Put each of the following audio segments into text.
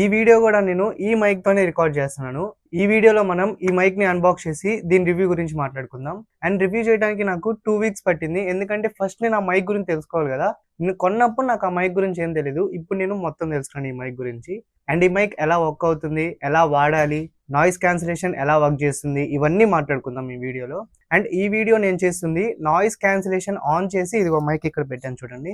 ఈ వీడియో కూడా నేను ఈ మైక్ తోనే రికార్డ్ చేస్తున్నాను. ఈ వీడియోలో మనం ఈ మైక్ ని అన్బాక్స్ చేసి దీని రివ్యూ గురించి మాట్లాడుకుందాం. అండ్ రివ్యూ చేయడానికి నాకు 2 వీక్స్ పట్టింది. ఎందుకంటే ఫస్ట్ నేను ఆ మైక్ గురించి తెలుసుకోవాలి కదా. నేను కొన్నప్పుడు నాకు ఆ మైక్ గురించి ఏం తెలియదు. ఇప్పుడు నేను మొత్తం తెలుసుకున్నాను ఈ మైక్ గురించి. అండ్ ఈ మైక్ ఎలా వర్క్ అవుతుంది, ఎలా వాడాలి, నాయిస్ క్యాన్సిలేషన్ ఎలా వర్క్ చేస్తుంది, ఇవన్నీ మాట్లాడుకుందాం ఈ వీడియోలో. అండ్ ఈ వీడియో నేను చేస్తుంది నాయిస్ క్యాన్సిలేషన్ ఆన్ చేసి, ఇదిగో మైక్ ఇక్కడ పెట్టాను చూడండి,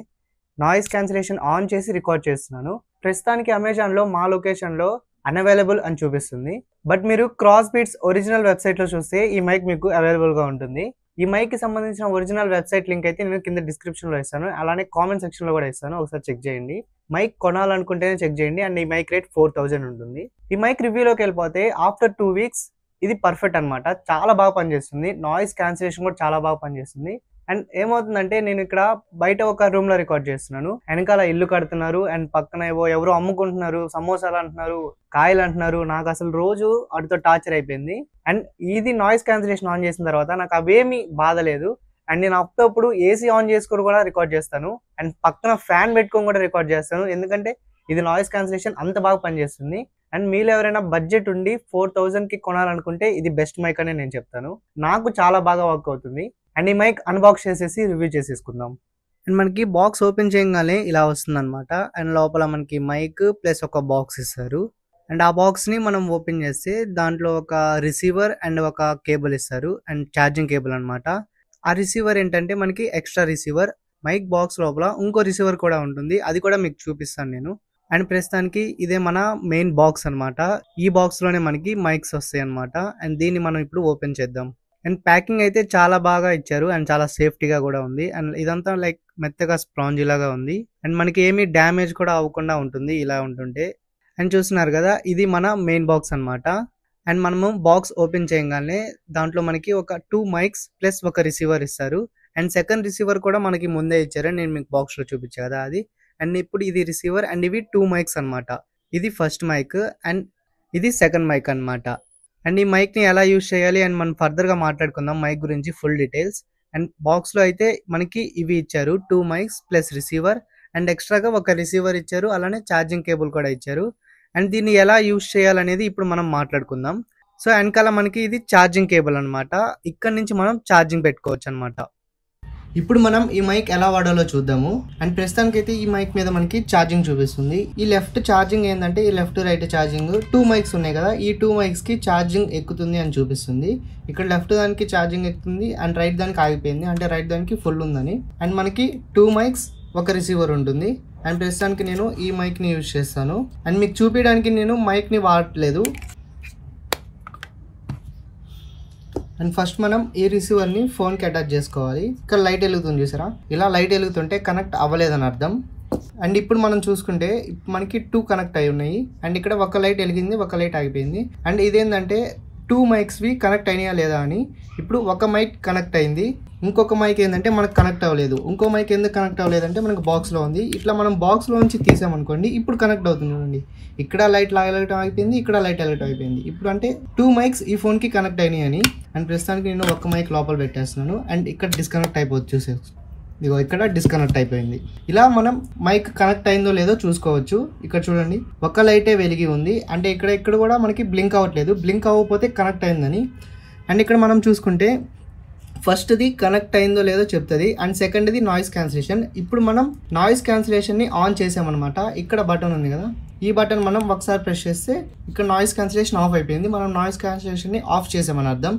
నాయిస్ క్యాన్సిలేషన్ ఆన్ చేసి రికార్డ్ చేస్తున్నాను. ప్రస్తుతానికి అమెజాన్లో మా లొకేషన్లో అన్అవైలబుల్ అని చూపిస్తుంది. బట్ మీరు క్రాస్ బీట్స్ ఒరిజినల్ వెబ్సైట్లో చూస్తే ఈ మైక్ మీకు అవైలబుల్గా ఉంటుంది. ఈ మైక్కి సంబంధించిన ఒరిజినల్ వెబ్సైట్ లింక్ అయితే నేను కింద డిస్క్రిప్షన్లో ఇస్తాను, అలానే కామెంట్ సెక్షన్లో కూడా ఇస్తాను, ఒకసారి చెక్ చేయండి. మైక్ కొనాలనుకుంటేనే చెక్ చేయండి. అండ్ ఈ మైక్ రేట్ 4000 ఉంటుంది. ఈ మైక్ రివ్యూలోకి వెళ్ళిపోతే ఆఫ్టర్ 2 వీక్స్ ఇది పర్ఫెక్ట్ అనమాట. చాలా బాగా పనిచేస్తుంది. నాయిస్ క్యాన్సిలేషన్ కూడా చాలా బాగా పనిచేస్తుంది. అండ్ ఏమవుతుందంటే నేను ఇక్కడ బయట ఒక రూమ్ లో రికార్డ్ చేస్తున్నాను, వెనకాల ఇల్లు కడుతున్నారు, అండ్ పక్కన ఎవరో అమ్ముకుంటున్నారు, సమోసాలు అంటున్నారు, కాయలు అంటున్నారు. నాకు అసలు రోజు వాటితో టార్చర్ అయిపోయింది. అండ్ ఇది నాయిస్ క్యాన్సిలేషన్ ఆన్ చేసిన తర్వాత నాకు అవేమీ బాధ లేదు. అండ్ నేను అప్పుడప్పుడు ఏసీ ఆన్ చేసుకొని కూడా రికార్డ్ చేస్తాను, అండ్ పక్కన ఫ్యాన్ పెట్టుకొని కూడా రికార్డ్ చేస్తాను, ఎందుకంటే ఇది నాయిస్ క్యాన్సిలేషన్ అంత బాగా పనిచేస్తుంది. అండ్ మీరు ఎవరైనా బడ్జెట్ ఉండి 4000కి కొనాలనుకుంటే ఇది బెస్ట్ మైక్ అని నేను చెప్తాను. నాకు చాలా బాగా వర్క్ అవుతుంది. అండ్ ఈ మైక్ అన్బాక్స్ చేసేసి రివ్యూ చేసేసుకుందాం. అండ్ మనకి బాక్స్ ఓపెన్ చేయగానే ఇలా వస్తుంది అనమాట. అండ్ లోపల మనకి మైక్ ప్లస్ ఒక బాక్స్ ఇస్తారు. అండ్ ఆ బాక్స్ని మనం ఓపెన్ చేస్తే దాంట్లో ఒక రిసీవర్ అండ్ ఒక కేబుల్ ఇస్తారు, అండ్ ఛార్జింగ్ కేబుల్ అనమాట. ఆ రిసీవర్ ఏంటంటే మనకి ఎక్స్ట్రా రిసీవర్. మైక్ బాక్స్ లోపల ఇంకో రిసీవర్ కూడా ఉంటుంది, అది కూడా మీకు చూపిస్తాను నేను. అండ్ ప్రస్తుతానికి ఇదే మన మెయిన్ బాక్స్ అనమాట. ఈ బాక్స్ లోనే మనకి మైక్స్ వస్తాయి అనమాట. అండ్ దీన్ని మనం ఇప్పుడు ఓపెన్ చేద్దాం. అండ్ ప్యాకింగ్ అయితే చాలా బాగా ఇచ్చారు, అండ్ చాలా సేఫ్టీగా కూడా ఉంది. అండ్ ఇదంతా లైక్ మెత్తగా స్పాంజీ లాగా ఉంది. అండ్ మనకి ఏమీ డ్యామేజ్ కూడా అవ్వకుండా ఉంటుంది ఇలా ఉంటుంటే. అండ్ చూస్తున్నారు కదా, ఇది మన మెయిన్ బాక్స్ అనమాట. అండ్ మనము బాక్స్ ఓపెన్ చేయగానే దాంట్లో మనకి ఒక 2 మైక్స్ ప్లస్ ఒక రిసీవర్ ఇస్తారు. అండ్ సెకండ్ రిసీవర్ కూడా మనకి ముందే ఇచ్చారు, నేను మీకు బాక్స్ లో చూపించా కదా అది. అండ్ ఇప్పుడు ఇది రిసీవర్, అండ్ ఇవి 2 మైక్స్ అనమాట. ఇది ఫస్ట్ మైక్ అండ్ ఇది సెకండ్ మైక్ అనమాట. అండ్ ఈ మైక్ ని ఎలా యూజ్ చేయాలి అండ్ మనం ఫర్దర్ గా మాట్లాడుకుందాం మైక్ గురించి ఫుల్ డీటెయిల్స్. అండ్ బాక్స్ లో అయితే మనకి ఇవి ఇచ్చారు, 2 మైక్స్ ప్లస్ రిసీవర్, అండ్ ఎక్స్ట్రాగా ఒక రిసీవర్ ఇచ్చారు, అలానే ఛార్జింగ్ కేబుల్ కూడా ఇచ్చారు. అండ్ దీన్ని ఎలా యూజ్ చేయాలనేది ఇప్పుడు మనం మాట్లాడుకుందాం. సో వెనకాల మనకి ఇది ఛార్జింగ్ కేబుల్ అనమాట. ఇక్కడ నుంచి మనం ఛార్జింగ్ పెట్టుకోవచ్చు అనమాట. ఇప్పుడు మనం ఈ మైక్ ఎలా వాడాలో చూద్దాము. అండ్ ప్రస్తుతానికైతే ఈ మైక్ మీద మనకి ఛార్జింగ్ చూపిస్తుంది. ఈ లెఫ్ట్ ఛార్జింగ్ ఏంటంటే ఈ లెఫ్ట్ రైట్ ఛార్జింగ్ 2 మైక్స్ ఉన్నాయి కదా, ఈ 2 మైక్స్ కి ఛార్జింగ్ ఎక్కుతుంది అని చూపిస్తుంది. ఇక్కడ లెఫ్ట్ దానికి ఛార్జింగ్ ఎక్కుతుంది, అండ్ రైట్ దానికి ఆగిపోయింది, అంటే రైట్ దానికి ఫుల్ ఉందని. అండ్ మనకి 2 మైక్స్ ఒక రిసీవర్ ఉంటుంది. అండ్ ప్రస్తుతానికి నేను ఈ మైక్ ని యూజ్ చేస్తాను. అండ్ మీకు చూపించడానికి నేను మైక్ ని వాడట్లేదు. అండ్ ఫస్ట్ మనం ఈ రిసీవర్ని ఫోన్కి అటాచ్ చేసుకోవాలి. ఇక్కడ లైట్ వెలుగుతుంది చూసారా, ఇలా లైట్ వెలుగుతుంటే కనెక్ట్ అవ్వలేదని అర్థం. అండ్ ఇప్పుడు మనం చూసుకుంటే మనకి 2 కనెక్ట్ అయి ఉన్నాయి. అండ్ ఇక్కడ ఒక లైట్ వెలిగింది, ఒక లైట్ ఆగిపోయింది. అండ్ ఇదేంటంటే 2 మైక్స్వి కనెక్ట్ అయినాయా లేదా అని. ఇప్పుడు ఒక మైక్ కనెక్ట్ అయింది, ఇంకొక మైక్ ఏంటంటే మనకు కనెక్ట్ అవ్వలేదు. ఇంకో మైక్ ఎందుకు కనెక్ట్ అవ్వలేదంటే మనకు బాక్స్లో ఉంది. ఇట్లా మనం బాక్స్లో నుంచి తీసామనుకోండి, ఇప్పుడు కనెక్ట్ అవుతుంది చూడండి. ఇక్కడ లైట్ వెలగటం అయిపోయింది, ఇక్కడ లైట్ వెలగటం అయిపోయింది. ఇప్పుడు అంటే 2 మైక్స్ ఈ ఫోన్కి కనెక్ట్ అయినాయి అని. అండ్ ప్రస్తుతానికి నేను ఒక మైక్ లోపల పెట్టేస్తున్నాను. అండ్ ఇక్కడ డిస్కనెక్ట్ అయిపోతుంది చూసేసి, ఇదిగో ఇక్కడ డిస్కనెక్ట్ అయిపోయింది. ఇలా మనం మైక్ కనెక్ట్ అయిందో లేదో చూసుకోవచ్చు. ఇక్కడ చూడండి, ఒక లైటే వెలిగి ఉంది, అంటే ఇక్కడ కూడా మనకి బ్లింక్ అవ్వట్లేదు. బ్లింక్ అవ్వకపోతే కనెక్ట్ అయిందని. అండ్ ఇక్కడ మనం చూసుకుంటే ఫస్ట్ది కనెక్ట్ అయిందో లేదో చెప్తుంది, అండ్ సెకండ్ది నాయిస్ క్యాన్సిలేషన్. ఇప్పుడు మనం నాయిస్ క్యాన్సిలేషన్ని ఆన్ చేసామన్నమాట. ఇక్కడ బటన్ ఉంది కదా, ఈ బటన్ మనం ఒకసారి ప్రెస్ చేస్తే ఇక్కడ నాయిస్ క్యాన్సిలేషన్ ఆఫ్ అయిపోయింది. మనం నాయిస్ క్యాన్సిలేషన్ని ఆఫ్ చేసామని అర్థం.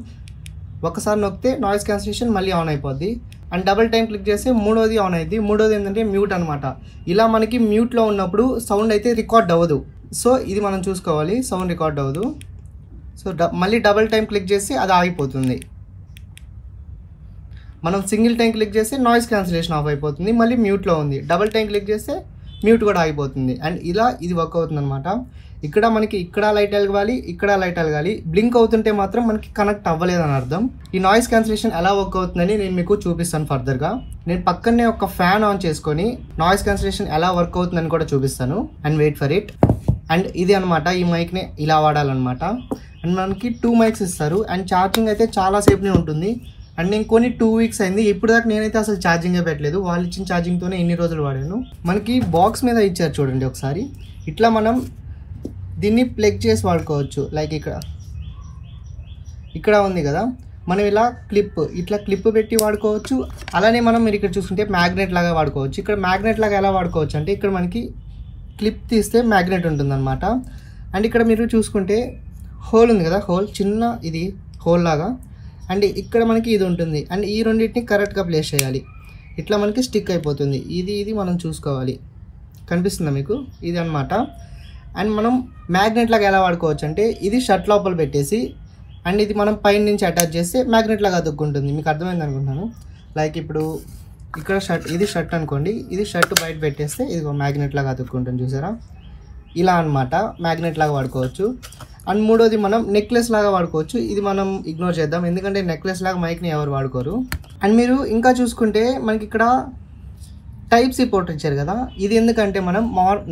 ఒకసారి నొక్కితే నాయిస్ క్యాన్సిలేషన్ మళ్ళీ ఆన్ అయిపోద్ది. అండ్ డబుల్ టైం క్లిక్ చేస్తే మూడోది ఆన్ అయింది. మూడోది ఏంటంటే మ్యూట్ అనమాట. ఇలా మనకి మ్యూట్లో ఉన్నప్పుడు సౌండ్ అయితే రికార్డ్ అవ్వదు. సో ఇది మనం చూసుకోవాలి, సౌండ్ రికార్డ్ అవ్వదు. సో మళ్ళీ డబుల్ టైం క్లిక్ చేసి అది ఆగిపోతుంది. మనం సింగిల్ టైం క్లిక్ చేస్తే నాయిస్ క్యాన్సిలేషన్ ఆఫ్ అయిపోతుంది, మళ్ళీ మ్యూట్లో ఉంది. డబుల్ టైం క్లిక్ చేస్తే మ్యూట్ కూడా ఆగిపోతుంది. అండ్ ఇలా ఇది వర్క్ అవుతుంది అనమాట. ఇక్కడ మనకి ఇక్కడ లైట్ వెలగాలి, ఇక్కడ లైట్ వెలగాలి. బ్లింక్ అవుతుంటే మాత్రం మనకి కనెక్ట్ అవ్వలేదని అర్థం. ఈ నాయిస్ క్యాన్సిలేషన్ ఎలా వర్క్ అవుతుందని నేను మీకు చూపిస్తాను ఫర్దర్గా. నేను పక్కనే ఒక ఫ్యాన్ ఆన్ చేసుకొని నాయిస్ క్యాన్సిలేషన్ ఎలా వర్క్ అవుతుందని కూడా చూపిస్తాను. And wait for it. And ఇది అనమాట, ఈ మైక్ని ఇలా వాడాలన్నమాట. అండ్ మనకి 2 మైక్స్ ఇస్తారు. అండ్ ఛార్జింగ్ అయితే చాలా సేపునే ఉంటుంది. అండ్ నేను కొన్ని 2 వీక్స్ అయింది, ఇప్పుడు దాకా నేనైతే అసలు ఛార్జింగే పెట్టలేదు. వాళ్ళు ఇచ్చిన ఛార్జింగ్తోనే ఇన్ని రోజులు వాడాను. మనకి బాక్స్ మీద ఇచ్చారు చూడండి ఒకసారి. ఇట్లా మనం దీన్ని ప్లగ్ చేసి వాడుకోవచ్చు. లైక్ ఇక్కడ ఉంది కదా, మనం ఇలా ఇట్లా క్లిప్ పెట్టి వాడుకోవచ్చు. అలానే మీరు ఇక్కడ చూసుకుంటే మ్యాగ్నెట్ లాగా వాడుకోవచ్చు. ఇక్కడ మ్యాగ్నెట్ లాగా ఎలా వాడుకోవచ్చు అంటే ఇక్కడ మనకి క్లిప్ తీస్తే మ్యాగ్నెట్ ఉంటుందన్నమాట. అండ్ ఇక్కడ మీరు చూసుకుంటే హోల్ ఉంది కదా, చిన్న ఇది హోల్ లాగా. అండ్ ఇక్కడ మనకి ఇది ఉంటుంది. అండ్ ఈ రెండింటిని కరెక్ట్గా ప్లేస్ చేయాలి. ఇట్లా మనకి స్టిక్ అయిపోతుంది. ఇది మనం చూసుకోవాలి. కనిపిస్తుందా మీకు? ఇది అనమాట. అండ్ మనం మ్యాగ్నెట్ లాగా ఎలా వాడుకోవచ్చు అంటే ఇది షర్ట్ లోపల పెట్టేసి అండ్ ఇది మనం పైన నుంచి అటాచ్ చేస్తే మ్యాగ్నెట్ లాగా అతుక్కుంటుంది. మీకు అర్థమైంది అనుకుంటున్నాను. లైక్ ఇప్పుడు ఇక్కడ ఇది షర్ట్ అనుకోండి, ఇది షర్ట్ బయట పెట్టేస్తే ఇది మ్యాగ్నెట్ లాగా అతుక్కుంటుంది. చూసారా? ఇలా అనమాట మ్యాగ్నెట్ లాగా వాడుకోవచ్చు. అండ్ మూడోది మనం నెక్లెస్ లాగా వాడుకోవచ్చు. ఇది మనం ఇగ్నోర్ చేద్దాం, ఎందుకంటే నెక్లెస్ లాగా మైక్ని ఎవరు వాడుకోరు. అండ్ మీరు ఇంకా చూసుకుంటే మనకి ఇక్కడ టైప్ సి పోర్ట్ ఇచ్చారు కదా, ఇది ఎందుకంటే మనం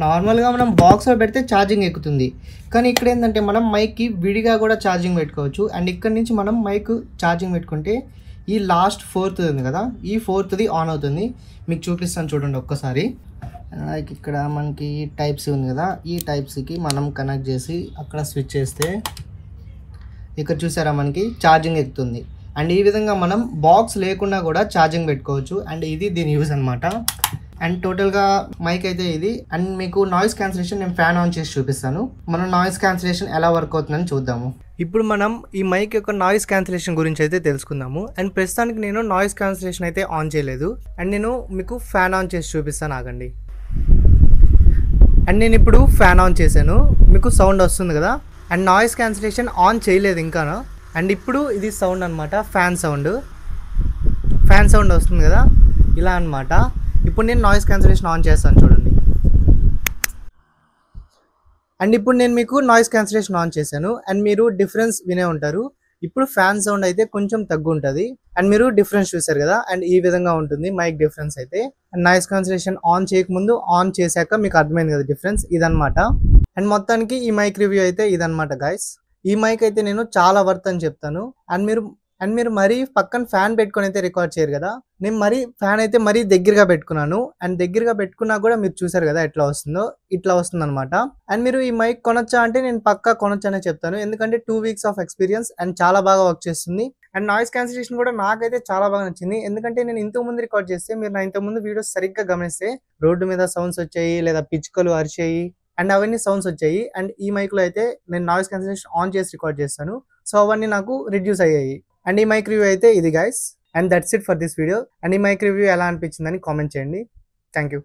నార్మల్గా మనం బాక్స్లో పెడితే ఛార్జింగ్ ఎక్కుతుంది. కానీ ఇక్కడ ఏంటంటే మనం మైక్కి విడిగా కూడా ఛార్జింగ్ పెట్టుకోవచ్చు. అండ్ ఇక్కడ నుంచి మనం మైక్ ఛార్జింగ్ పెట్టుకుంటే ఈ లాస్ట్ 4th ఉంది కదా, ఈ 4th ఆన్ అవుతుంది. మీకు చూపిస్తాను చూడండి ఒక్కసారి. లైక్ ఇక్కడ మనకి టైప్ సి ఉంది కదా, ఈ టైప్ సికి మనం కనెక్ట్ చేసి అక్కడ స్విచ్ చేస్తే ఇక్కడ చూసారా మనకి ఛార్జింగ్ ఎక్కుతుంది. అండ్ ఈ విధంగా మనం బాక్స్ లేకుండా కూడా ఛార్జింగ్ పెట్టుకోవచ్చు. అండ్ ఇది దీని యూజ్ అనమాట. అండ్ టోటల్గా మైక్ అయితే ఇది. అండ్ మీకు నాయిస్ క్యాన్సిలేషన్ నేను ఫ్యాన్ ఆన్ చేసి చూపిస్తాను. మనం నాయిస్ క్యాన్సిలేషన్ ఎలా వర్క్ అవుతుందని చూద్దాము. ఇప్పుడు మనం ఈ మైక్ యొక్క నాయిస్ క్యాన్సిలేషన్ గురించి అయితే తెలుసుకుందాము. అండ్ ప్రస్తుతానికి నేను నాయిస్ క్యాన్సిలేషన్ అయితే ఆన్ చేయలేదు. అండ్ నేను మీకు ఫ్యాన్ ఆన్ చేసి చూపిస్తాను, ఆగండి. అండ్ నేను ఇప్పుడు ఫ్యాన్ ఆన్ చేశాను, మీకు సౌండ్ వస్తుంది కదా. అండ్ నాయిస్ క్యాన్సిలేషన్ ఆన్ చేయలేదు ఇంకా. అండ్ ఇప్పుడు ఇది సౌండ్ అనమాట, ఫ్యాన్ సౌండ్ వస్తుంది కదా, ఇలా అనమాట. ఇప్పుడు నేను నాయిస్ క్యాన్సిలేషన్ ఆన్ చేస్తాను చూడండి. అండ్ ఇప్పుడు నేను మీకు నాయిస్ క్యాన్సిలేషన్ ఆన్ చేశాను. అండ్ మీరు డిఫరెన్స్ వినే ఉంటారు. ఇప్పుడు ఫ్యాన్ సౌండ్ అయితే కొంచెం తగ్గు ఉంటుంది. అండ్ మీరు డిఫరెన్స్ చూసారు కదా. అండ్ ఈ విధంగా ఉంటుంది మైక్ డిఫరెన్స్ అయితే. అండ్ నాయిస్ క్యాన్సిలేషన్ ఆన్ చేయకముందు, ఆన్ చేశాక మీకు అర్థమైంది కదా డిఫరెన్స్, ఇదనమాట. అండ్ మొత్తానికి ఈ మైక్ రివ్యూ అయితే ఇదనమాట గైస్. ఈ మైక్ అయితే నేను చాలా వర్త్ అని చెప్తాను. అండ్ మీరు మరీ పక్కన ఫ్యాన్ పెట్టుకొని అయితే రికార్డ్ చేయరు కదా, నేను ఫ్యాన్ అయితే మరీ దగ్గరగా పెట్టుకున్నాను. అండ్ దగ్గరగా పెట్టుకున్నా కూడా మీరు చూసారు కదా ఎట్లా వస్తుందో, ఇట్లా వస్తుంది అనమాట. అండ్ మీరు ఈ మైక్ కొనొచ్చా అంటే నేను పక్కా కొనొచ్చు అనే చెప్తాను, ఎందుకంటే 2 weeks ఆఫ్ ఎక్స్పీరియన్స్ అండ్ చాలా బాగా వర్క్ చేస్తుంది. అండ్ నాయిస్ క్యాన్సిలేషన్ కూడా నాకైతే చాలా బాగా నచ్చింది, ఎందుకంటే నేను ఇంతకు ముందు రికార్డ్ చేస్తే, మీరు నా ఇంతకు ముందు వీడియోస్ సరిగ్గా గమనిస్తే రోడ్డు మీద సౌండ్స్ వచ్చాయి, లేదా పిచ్చుకలు అరిచాయి, అండ్ అవన్నీ సౌండ్స్ వచ్చాయి. అండ్ ఈ మైక్ లో అయితే నేను నాయిస్ క్యాన్సిలేషన్ ఆన్ చేసి రికార్డ్ చేస్తాను, సో అవన్నీ నాకు రిడ్యూస్ అయ్యాయి. అండ్ ఈ మైక్ రివ్యూ అయితే ఇది guys. And that's it for this video. And ఈ మైక్ రివ్యూ ఎలా అనిపించిందని కామెంట్ చేయండి. Thank you.